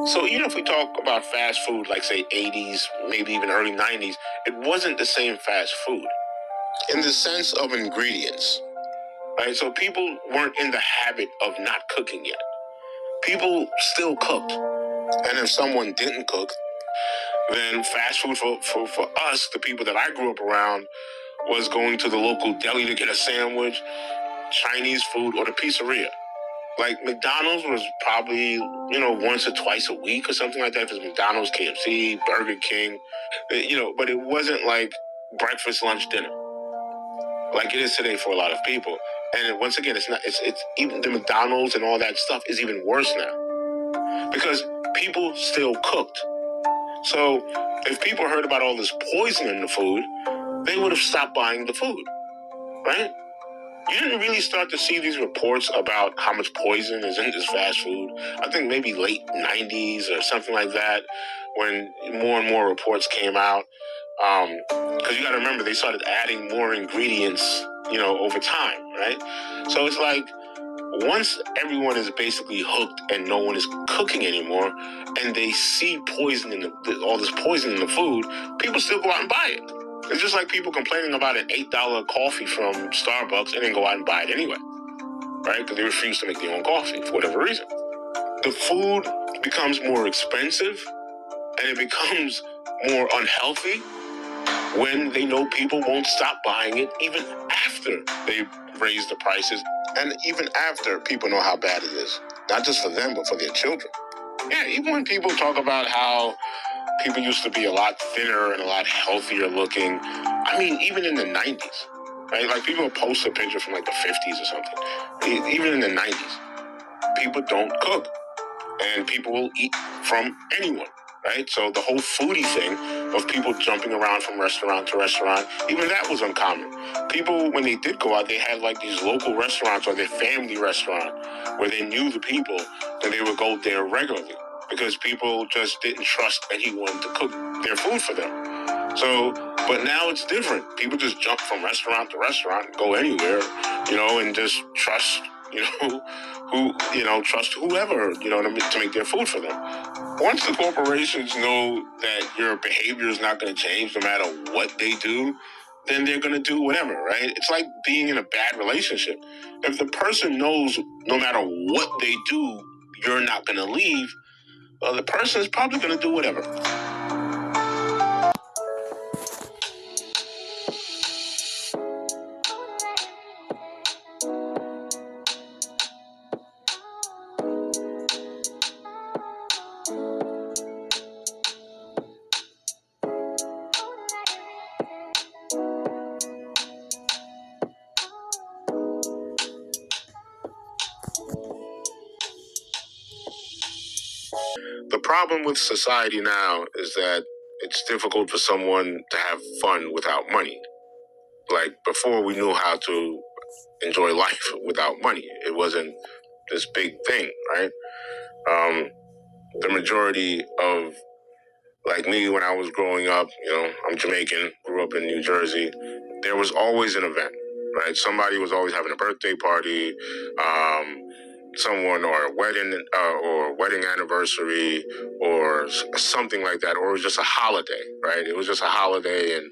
So even if we talk about fast food, like say 80s, maybe even early 90s, it wasn't the same fast food in the sense of ingredients, right? So people weren't in the habit of not cooking yet. People still cooked. And if someone didn't cook, then fast food for us, the people that I grew up around, was going to the local deli to get a sandwich, Chinese food, or the pizzeria. Like McDonald's was probably, once or twice a week or something like that. If it's McDonald's, KFC, Burger King, but it wasn't like breakfast, lunch, dinner, like it is today for a lot of people. And once again, it's not. It's even the McDonald's and all that stuff is even worse now because people still cooked. So if people heard about all this poison in the food, they would have stopped buying the food, right? You didn't really start to see these reports about how much poison is in this fast food. I think maybe late 90s or something like that, when more and more reports came out. Because you got to remember, they started adding more ingredients, over time, right? So it's like once everyone is basically hooked and no one is cooking anymore, and they see poison in all this poison in the food, people still go out and buy it. It's just like people complaining about an $8 coffee from Starbucks and then go out and buy it anyway, right? Because they refuse to make their own coffee for whatever reason. The food becomes more expensive and it becomes more unhealthy when they know people won't stop buying it even after they raise the prices and even after people know how bad it is. Not just for them, but for their children. Yeah, even when people talk about how people used to be a lot thinner and a lot healthier looking. I mean, even in the 90s, right? Like people post a picture from like the 50s or something. Even in the 90s, people don't cook and people will eat from anyone, right? So the whole foodie thing of people jumping around from restaurant to restaurant, even that was uncommon. People, when they did go out, they had like these local restaurants or their family restaurant where they knew the people and they would go there regularly, because people just didn't trust anyone to cook their food for them. So, but now it's different. People just jump from restaurant to restaurant, go anywhere, and just trust, trust whoever, to make their food for them. Once the corporations know that your behavior is not going to change no matter what they do, then they're going to do whatever, right? It's like being in a bad relationship. If the person knows no matter what they do, you're not going to leave, well, the person is probably going to do whatever. The problem with society now is that it's difficult for someone to have fun without money. Like before, we knew how to enjoy life without money. It wasn't this big thing, right? The majority of, like me, when I was growing up, I'm Jamaican, grew up in New Jersey, there was always an event, right? Somebody was always having a birthday party, someone, or a wedding anniversary, or something like that, or it was just a holiday, right? It was just a holiday, and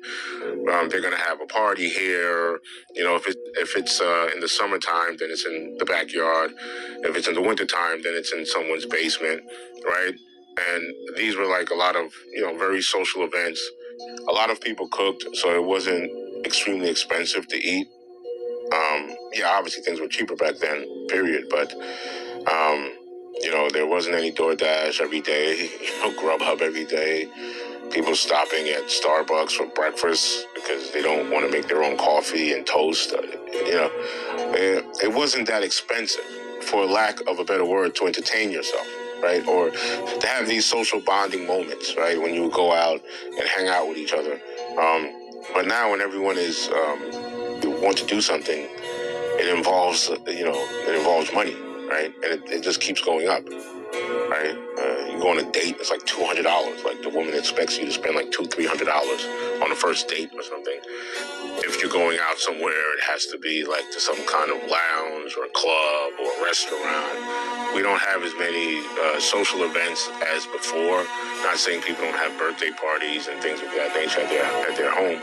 they're gonna have a party here. If it's in the summertime, then it's in the backyard. If it's in the wintertime, then it's in someone's basement, right? And these were like a lot of very social events. A lot of people cooked, so it wasn't extremely expensive to eat. Obviously things were cheaper back then, period. But, there wasn't any DoorDash every day, Grubhub every day. People stopping at Starbucks for breakfast because they don't want to make their own coffee and toast. It wasn't that expensive, for lack of a better word, to entertain yourself, right? Or to have these social bonding moments, right? When you go out and hang out with each other. But now when everyone is want to do something, it involves, it involves money, right? And it just keeps going up, right? You go on a date, it's like $200. Like the woman expects you to spend like $200-300 on the first date or something. If you're going out somewhere, it has to be like to some kind of lounge or club or restaurant. We don't have as many social events as before. Not saying people don't have birthday parties and things of that nature at their home,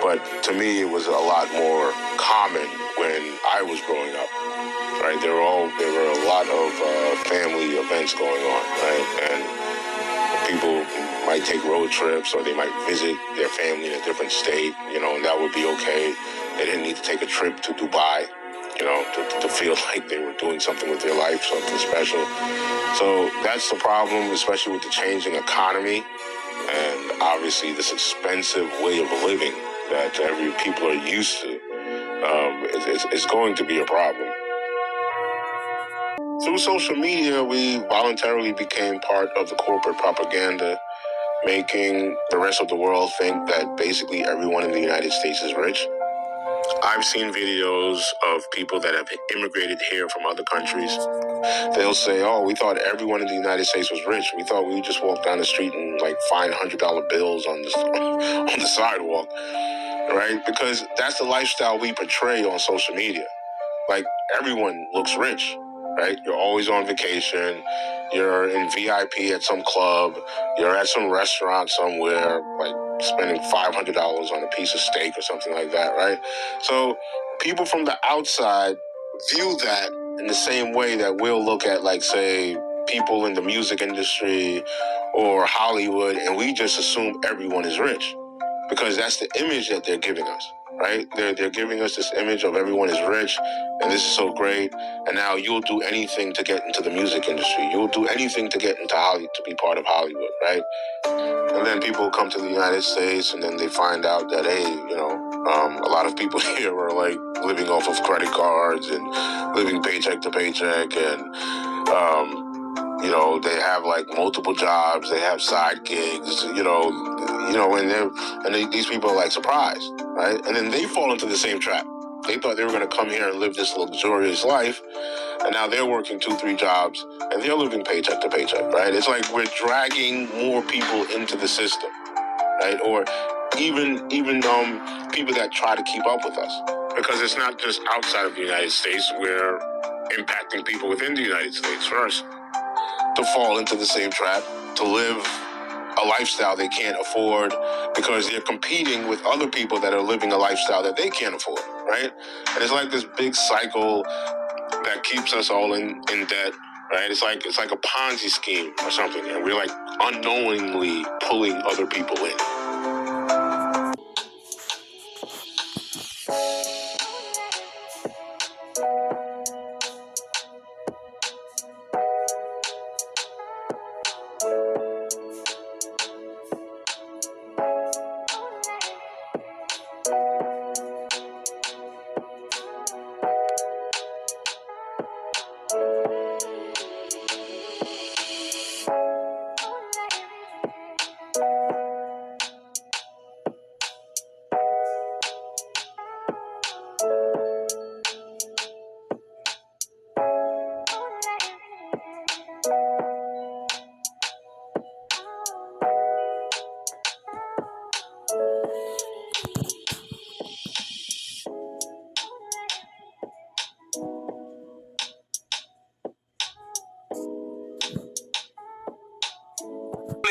but to me, it was a lot more common when I was growing up. Right, there were a lot of family events going on, right, and people might take road trips or they might visit their family in a different state, and that would be okay. They didn't need to take a trip to Dubai, to feel like they were doing something with their life, something special. So that's the problem, especially with the changing economy and obviously this expensive way of living that people are used to. It's going to be a problem. Through social media, we voluntarily became part of the corporate propaganda, making the rest of the world think that basically everyone in the United States is rich. I've seen videos of people that have immigrated here from other countries. They'll say, oh, we thought everyone in the United States was rich. We thought we would just walk down the street and find $100 bills on the sidewalk, right? Because that's the lifestyle we portray on social media. Like, everyone looks rich, right? You're always on vacation. You're in VIP at some club. You're at some restaurant somewhere, spending $500 on a piece of steak or something like that, right? So people from the outside view that in the same way that we'll look at, say, people in the music industry or Hollywood, and we just assume everyone is rich because that's the image that they're giving us. Right? They're giving us this image of everyone is rich and this is so great. And now you'll do anything to get into the music industry. You'll do anything to get into Hollywood, to be part of Hollywood, right? And then people come to the United States and then they find out that, hey, a lot of people here are living off of credit cards and living paycheck to paycheck. And, they have multiple jobs. They have side gigs, and these people are surprised, right? And then they fall into the same trap. They thought they were going to come here and live this luxurious life, and now they're working 2-3 jobs, and they're living paycheck to paycheck, right? It's like we're dragging more people into the system, right? Or even people that try to keep up with us, because it's not just outside of the United States. We're impacting people within the United States first to fall into the same trap, to live a lifestyle they can't afford because they're competing with other people that are living a lifestyle that they can't afford, right? And it's like this big cycle that keeps us all in debt, right? It's like a Ponzi scheme or something, and we're unknowingly pulling other people in.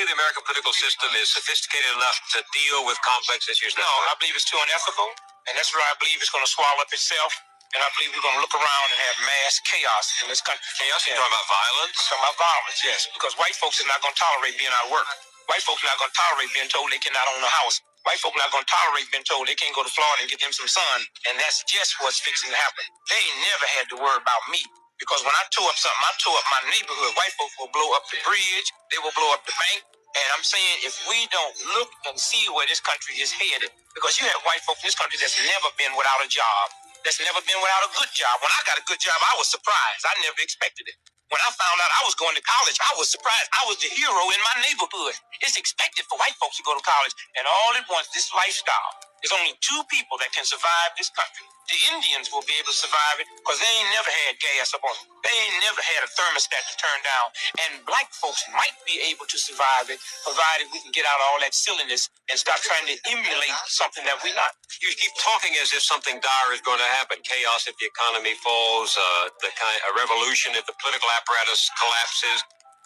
The American political system is sophisticated enough to deal with complex issues. No, I believe it's too unethical, and that's where I believe it's going to swallow up itself. And I believe we're going to look around and have mass chaos in this country. Chaos? You're talking about violence? I'm talking about violence, yes. Because white folks are not going to tolerate being out of work. White folks are not going to tolerate being told they cannot own a house. White folks are not going to tolerate being told they can't go to Florida and get them some sun. And that's just what's fixing to happen. They never had to worry about me. Because when I tore up something, I tore up my neighborhood. White folks will blow up the bridge. They will blow up the bank. And I'm saying if we don't look and see where this country is headed, because you have white folk in this country that's never been without a job, that's never been without a good job. When I got a good job, I was surprised. I never expected it. When I found out I was going to college, I was surprised. I was the hero in my neighborhood. It's expected for white folks to go to college, and all at once, this lifestyle. There's only two people that can survive this country. The Indians will be able to survive it because they ain't never had gas up on them. They ain't never had a thermostat to turn down. And black folks might be able to survive it, provided we can get out all that silliness and stop trying to emulate something that we're not. You keep talking as if something dire is going to happen. Chaos if the economy falls, a revolution if the political apparatus collapses.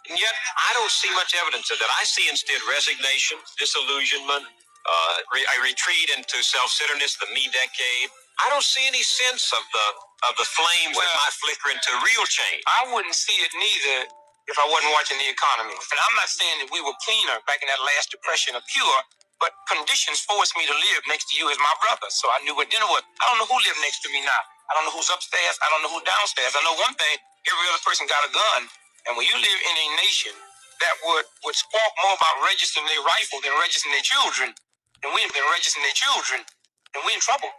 And yet, I don't see much evidence of that. I see instead resignation, disillusionment, a retreat into self-centeredness, the me decade. I don't see any sense of the flames that might flicker into real change. I wouldn't see it neither if I wasn't watching the economy. And I'm not saying that we were cleaner back in that last depression or pure, but conditions forced me to live next to you as my brother. So I knew what dinner was. I don't know who lived next to me now. I don't know who's upstairs. I don't know who's downstairs. I know one thing, every other person got a gun. And when you live in a nation that would squawk more about registering their rifle than registering their children, and we in trouble.